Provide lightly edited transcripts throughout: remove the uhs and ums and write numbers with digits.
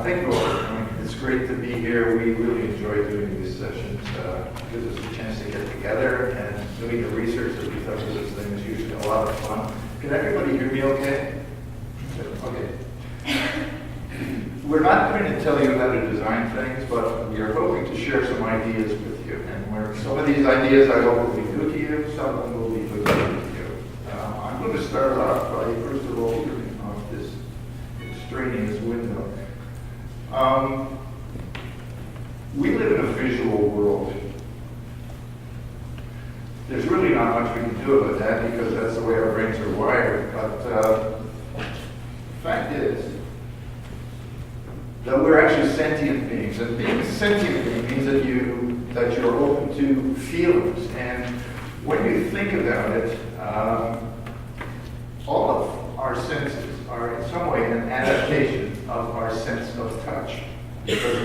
thank you all. It's great to be here. We really enjoy doing these sessions. It gives us a chance to get together, and doing the research that we've done for this thing is usually a lot of fun. Can everybody hear me okay? Okay. We're not going to tell you how to design things, but we are hoping to share some ideas with you. And some of these ideas I hope will be good to you, some of them will be good to you. I'm going to start off by, first of all, turning off this extraneous window. We live in a visual world. There's really not much we can do about that because that's the way our brains are wired. But the fact is that we're actually sentient beings, and being a sentient being means that you're open to feelings. And when you think about it, all of our senses are in some way an adaptation of our sense of touch. Because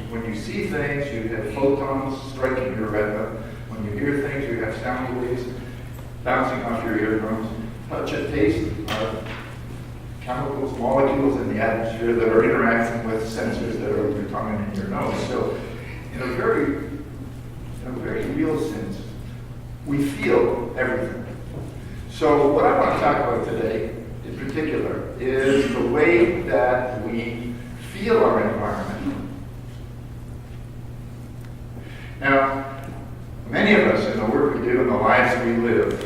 when you see things, you have photons striking your retina. When you hear things, you have sound waves bouncing off your eardrums. Touch and taste are chemicals, molecules in the atmosphere that are interacting with sensors that are in your tongue and in your nose. So in a very real sense, we feel everything. So what I want to talk about today, in particular, is the way that we feel our environment. Now, many of us in the work we do and the lives we live,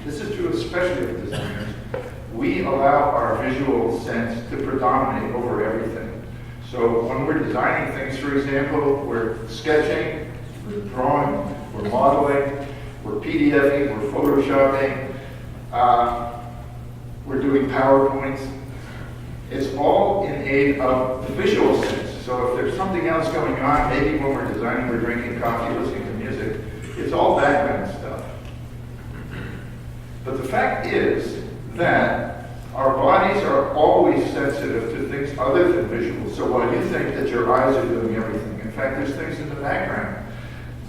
this is true especially of designers, we allow our visual sense to predominate over everything. So when we're designing things, for example, we're sketching, we're drawing, we're modeling, we're PDFing, we're photoshopping, we're doing PowerPoints. It's all in aid of the visual sense. So if there's something else going on, maybe when we're designing, we're drinking coffee, listening to music, it's all background stuff. But the fact is that our bodies are always sensitive to things other than visual. So while you think that your eyes are doing everything, in fact, there's things in the background.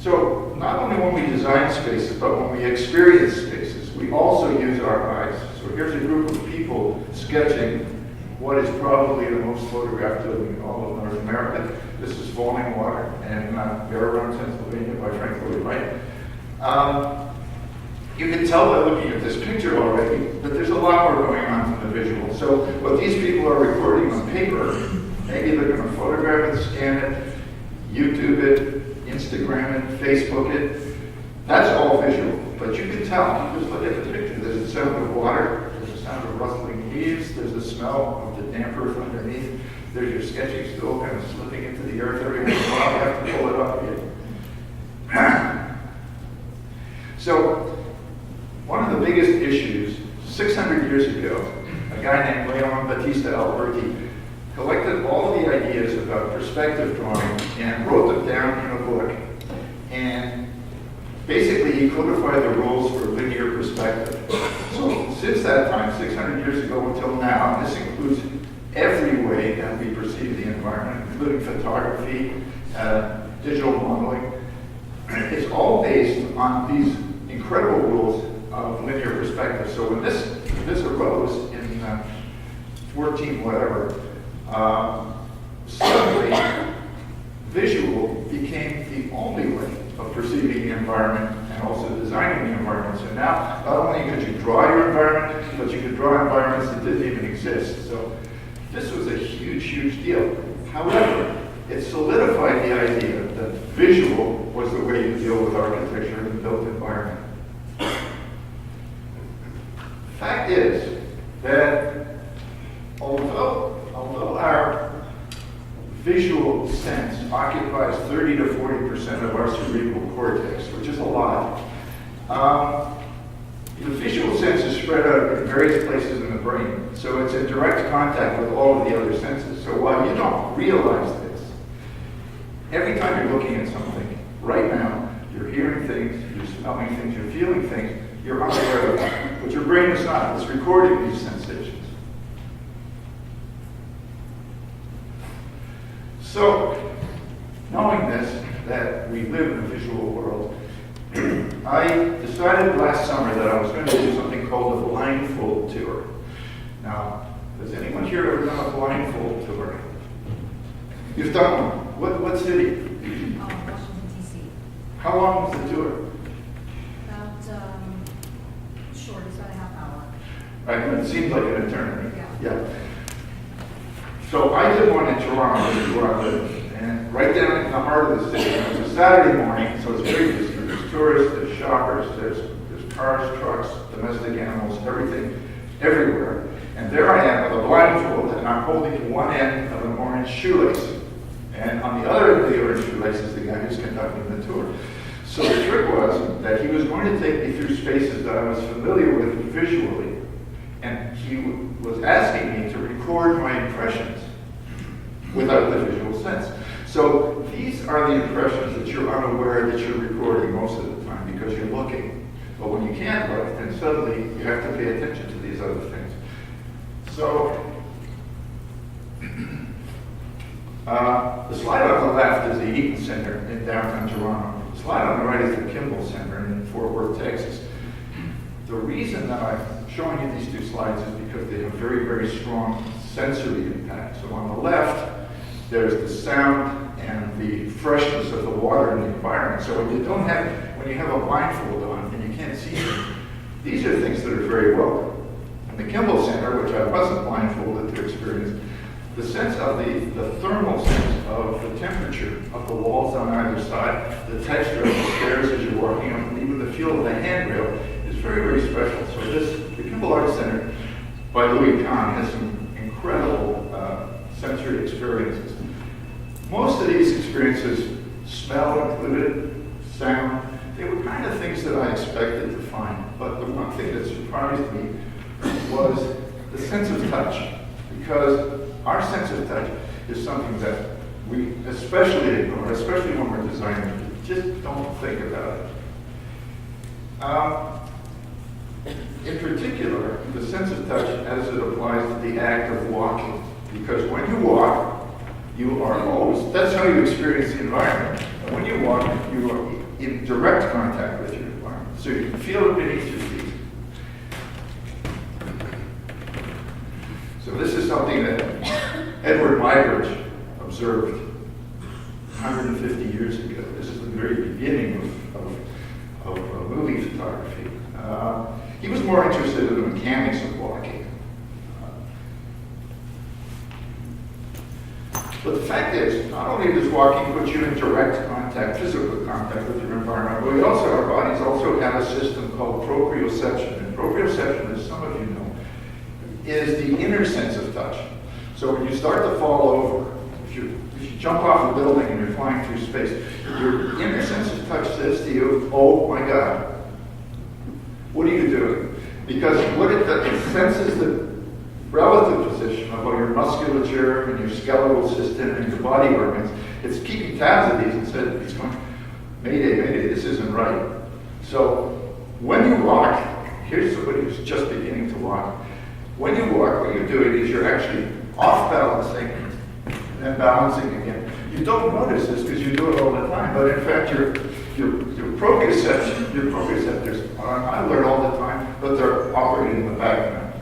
So not only when we design spaces, but when we experience spaces, we also use our eyes. So here's a group of people sketching what is probably the most photographed building in all of North America. This is Falling Water in Fairgrounds, Pennsylvania by Frank Lloyd Wright. You can tell by looking at this picture already that there's a lot more going on than the visual. So what these people are recording on paper, maybe they're going to photograph it, scan it, YouTube it, Instagram it, Facebook it. That's all visual. But you can tell, you just look at the picture. There's the sound of water, there's the sound of rustling leaves, there's the smell of the damp earth underneath, there's your sketching stool kind of slipping into the earth every once in a while. You have to pull it up again. So, one of the biggest issues, 600 years ago, a guy named Leon Battista Alberti collected all the ideas about perspective drawing and wrote them down in a book. And basically, he codified the rules for linear perspective. So since that time, 600 years ago until now, this includes every way that we perceive the environment, including photography, digital modeling. It's all based on these incredible rules of linear perspective. So when this arose in 14 whatever, suddenly visual became the only way of perceiving the environment and also designing the environment. So now, not only could you draw your environment, but you could draw environments that didn't even exist. So this was a huge, huge deal. However, it solidified the idea that visual was the way to deal with architecture and the built environment. Fact is that although our visual sense occupies 30 to 40% of our cerebral cortex, which is a lot, the visual sense is spread out in various places in the brain. So it's in direct contact with all of the other senses. So while you don't realize this, every time you're looking at something, right now, you're hearing things, you're smelling things, you're feeling things, you're unaware of it. But your brain is not. It's recording these sensations. So, knowing this, that we live in a visual world, I decided last summer that I was going to do something called a blindfold tour. Now, has anyone here ever done a blindfold tour? You've done one. What city? Washington, D.C. How long was the tour? About, short, it's about a half hour. Right, but it seems like an eternity. Yeah. So I did one in Toronto, which is where I live, and right down in the heart of the city. It was a Saturday morning, so it's very busy. There's tourists, there's shoppers, there's cars, trucks, domestic animals, everything, everywhere. And there I am with a blindfold, and I'm holding one end of an orange shoelace. And on the other end of the orange shoelace is the guy who's conducting the tour. So the trick was that he was going to take me through spaces that I was familiar with visually. And he was asking me to record my impressions without the visual sense. So these are the impressions that you're unaware that you're recording most of the time because you're looking. But when you can't look, then suddenly you have to pay attention to these other things. So the slide on the left is the Eaton Center in downtown Toronto. The slide on the right is the Kimball Center in Fort Worth, Texas. The reason that I'm showing you these two slides is because they have very, very strong sensory impact. So on the left, there's the sound and the freshness of the water in the environment. So when you have a blindfold on and you can't see them, these are things that are very welcome. In the Kimball Center, which I wasn't blindfolded to experience, the sense of the thermal sense of the temperature of the walls on either side, the texture of the stairs as you're walking up, and even the feel of the handrail is very, very special. So the Kimball Arts Center by Louis Kahn has some incredible sensory experiences. Most of these experiences, smell included, sound, they were kind of things that I expected to find. But the one thing that surprised me was the sense of touch, because our sense of touch is something that we especially ignore, especially when we're designing. We just don't think about it. In particular, the sense of touch as it applies to the act of walking. Because when you walk, you are always, that's how you experience the environment. And when you walk, you are in direct contact with your environment. So you can feel it beneath your feet. So this is something that Edward Muybridge observed 150 years ago. This is the very beginning of movie photography. He was more interested in the mechanics of walking. But the fact is, not only does walking put you in direct contact, physical contact with your environment, but our bodies also have a system called proprioception. And proprioception, as some of you know, is the inner sense of touch. So when you start to fall over, if you jump off a building and you're flying through space, your inner sense of touch says to you, oh my God, what are you doing? Because what it does, it senses the relative position of all your musculature and your skeletal system and your body organs. It's keeping tabs of these and said, it's going, mayday, mayday, this isn't right. So when you walk, here's somebody who's just beginning to walk. When you walk, what you're doing is you're actually off balancing and then balancing again. You don't notice this because you do it all the time, but in fact your proprioceptors are on alert all the time, but they're operating in the background.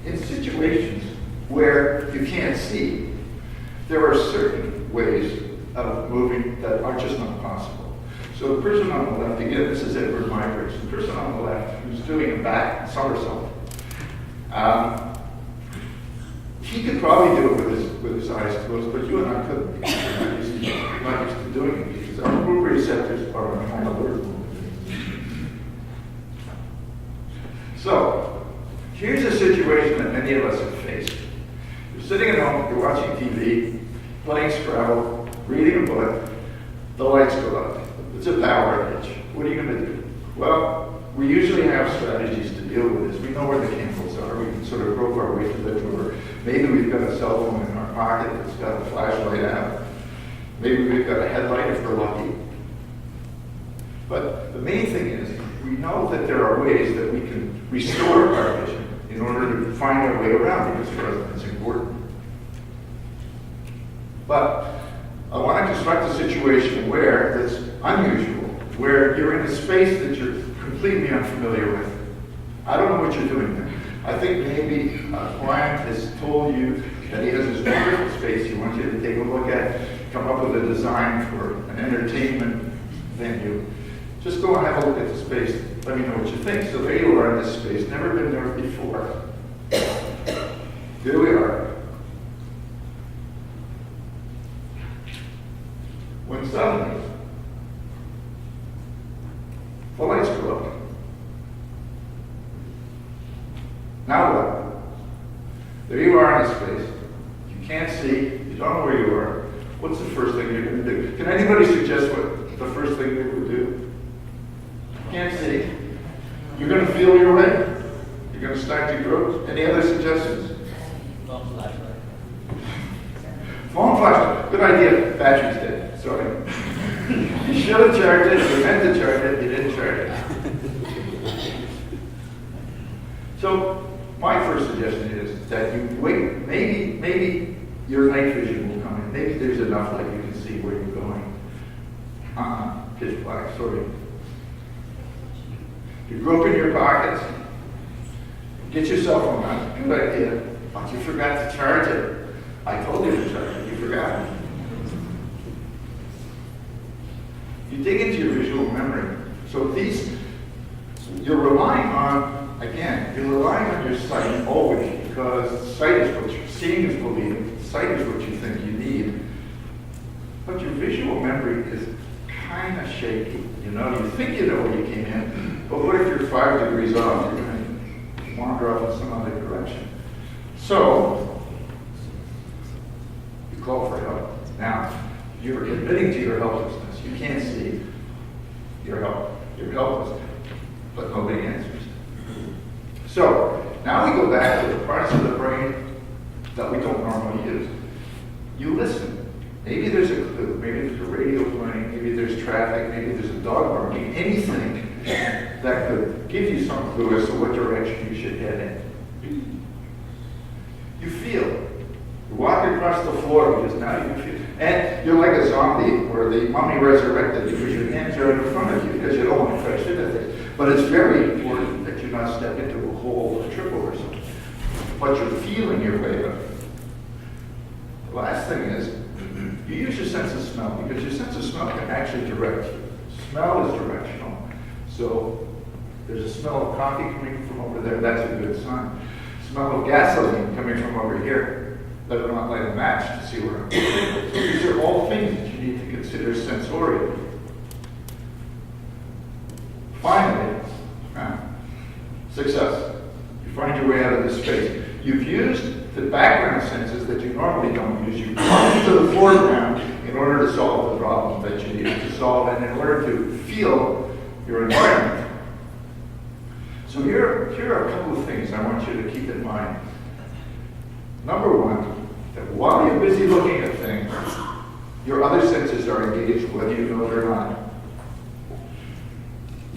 In situations where you can't see, there are certain ways of moving that are just not possible. So the person on the left, again, this is Edward Muybridge, the person on the left who's doing a back somersault, he could probably do it with his eyes closed, but you and I couldn't because we're not used to doing it because our proprioceptors are on high alert. So, here's a situation that many of us have faced. You're sitting at home, you're watching TV, playing Scrabble, reading a book, the lights go out. It's a power outage. What are you going to do? Well, we usually have strategies to deal with this. We know where the candles are. We can sort of grope our way to the door. Maybe we've got a cell phone in our pocket that's got a flashlight out. Maybe we've got a headlight if we're lucky. But the main thing is, we know that there are ways that we can restore our vision in order to find our way around, because for us it's important. But I want to construct a situation where it's unusual, where you're in a space that you're completely unfamiliar with. I don't know what you're doing there. I think maybe a client has told you that he has this wonderful space he wants you to take a look at, come up with a design for an entertainment venue. Just go and have a look at the space. Let me know what you think. So there you are in this space, never been there before. Here we are. When suddenly, the lights go up. Now what? There you are in this space. You can't see, you don't know where you are. What's the first thing you're going to do? Can anybody suggest what the first thing you would do? Can't see. You're going to feel your way. You're going to start to grow. Any other suggestions? Phone flashlight. Phone flashlight. Good idea. Battery's dead. Sorry. You should have charged it. You meant to charge it. You didn't charge it. So my first suggestion is that you wait. Maybe your night vision will come in. Maybe there's enough light you can see where you're going. Pitch black. Sorry. You grope in your pockets. Get your cell phone out. Good idea. But you forgot to charge it. I told you to charge it. You forgot. You dig into your visual memory. So you're relying on, again, you're relying on your sight always, because sight is what you're seeing is believing. Sight is what you think you need. But your visual memory is kind of shaky. You think you know where you came in, but what if you're 5 degrees off? You're going to wander off in some other direction. So, you call for help. Now, you're admitting to your helplessness. You can't see. You're helpless, but nobody answers. So, now we go back to the parts of the brain that we don't normally use. You listen. Maybe there's a clue, maybe there's a radio playing, maybe there's traffic, maybe there's a dog barking, anything that could give you some clue as to what direction you should head in. You feel. You walk across the floor because now you feel. And you're like a zombie where the mummy resurrected because your hands are in front of you because you don't want to touch anything. But it's very important that you not step into a hole or trip over something. But you're feeling your way up. The last thing is, you use your sense of smell because your sense of smell can actually direct you. Smell is directional. So there's a smell of coffee coming from over there, that's a good sign. Smell of gasoline coming from over here, better not light a match to see where I'm going. So these are all things that you need to consider sensorially. Finally, success. You find your way out of this space. You've used the background senses that you normally don't use. You come into the foreground in order to solve the problem that you need to solve and in order to feel your environment. So here are a couple of things I want you to keep in mind. Number one, that while you're busy looking at things, your other senses are engaged whether you know it or not.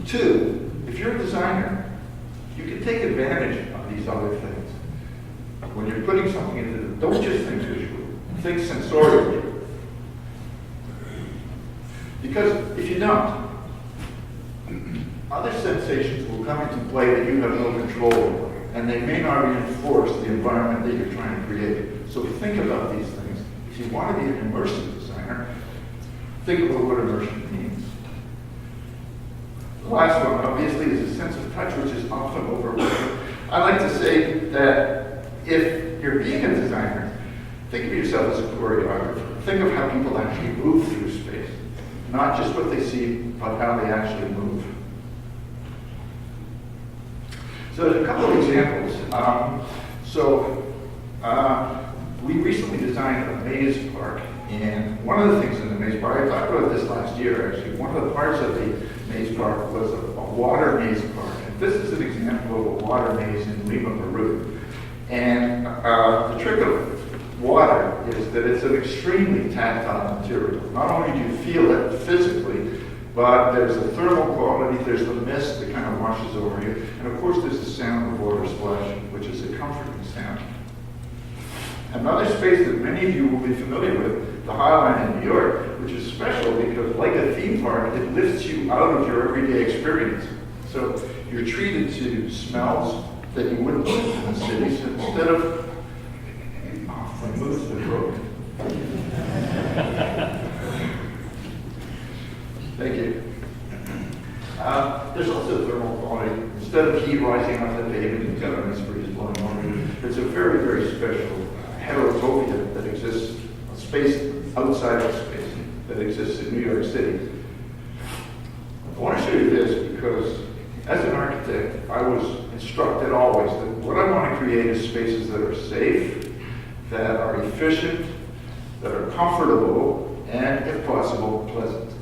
Two, if you're a designer, you can take advantage of these other things. When you're putting something into it, don't just think visually, think sensorially. Because if you don't, other sensations will come into play that you have no control over, and they may not reinforce the environment that you're trying to create. So think about these things. If you want to be an immersive designer, think about what immersion means. The last one, obviously, is a sense of touch, which is often overlooked. I like to say that if you're being a designer, think of yourself as a choreographer. Think of how people actually move through space. Not just what they see, but how they actually move. So there's a couple of examples. We recently designed a maze park. And one of the things in the maze park, I talked about this last year actually, one of the parts of the maze park was a water maze park. And this is an example of a water maze in Lima, Peru. And the trick of water is that it's an extremely tactile material. Not only do you feel it physically, but there's a thermal quality, there's the mist that kind of washes over you, and of course there's the sound of water splashing, which is a comforting sound. Another space that many of you will be familiar with, the High Line in New York, which is special because like a theme park, it lifts you out of your everyday experience. So you're treated to smells, that you wouldn't live in the city, so instead of, oh, my mood's been broken. Thank you. There's also thermal quality. Instead of heat rising off the pavement, you've got a nice breeze blowing over you. It's a very, very special heterotopia that exists, a space outside of space that exists in New York City. I want to show you this because as an architect, I was instructed always that what I want to create is spaces that are safe, that are efficient, that are comfortable, and if possible, pleasant.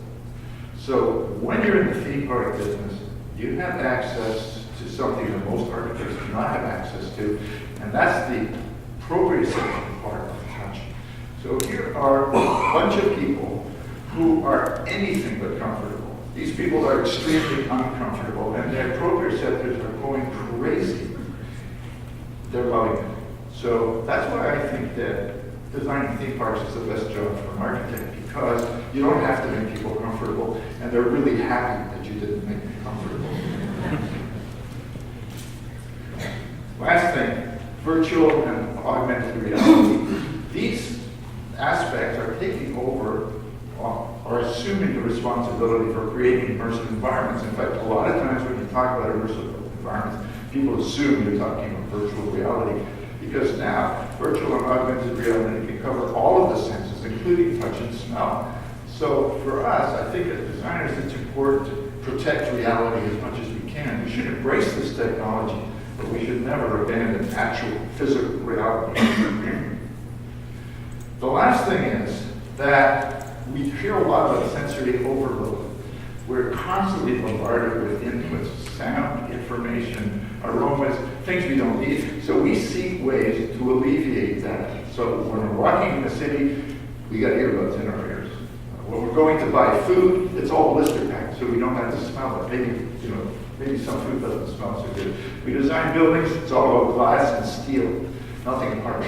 So when you're in the theme park business, you have access to something that most architects do not have access to, and that's the proprioception part of touch. So here are a bunch of people who are anything but comfortable. These people are extremely uncomfortable, and their proprioceptors are going crazy. They're loving it. So that's why I think that designing theme parks is the best job for an architect, because you don't have to make people comfortable, and they're really happy that you didn't make them comfortable. Last thing, virtual and augmented reality. These aspects are taking over, are assuming the responsibility for creating immersive environments. In fact, a lot of times when you talk about immersive environments, people assume you're talking about virtual reality, because now virtual and augmented reality can cover all of the senses, including touch and smell. So for us, I think as designers, it's important to protect reality as much as we can. We should embrace this technology, but we should never abandon actual physical reality. The last thing is that we hear a lot about sensory overload. We're constantly bombarded with inputs, sound, information, aromas, things we don't need. So we seek ways to alleviate that. So when we're walking in the city, we got earbuds in our ears. When we're going to buy food, it's all blister packed, so we don't have to smell it. Maybe some food doesn't smell so good. We design buildings, it's all about glass and steel, nothing harsh.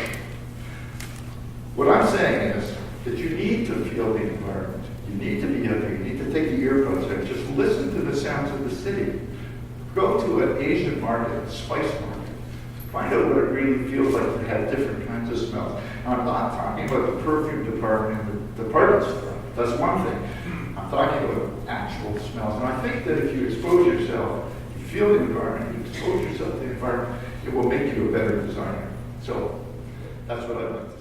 What I'm saying is that you need to feel the environment. You need to be out there. You need to take the earbuds and just listen to the sounds of the city. Go to an Asian market, a spice market. Find out what it really feels like to have different kinds of smells. I'm not talking about the perfume department in the department store. That's one thing. I'm talking about actual smells. And I think that if you expose yourself, you feel the environment, you expose yourself to the environment, it will make you a better designer. So that's what I'd like to say.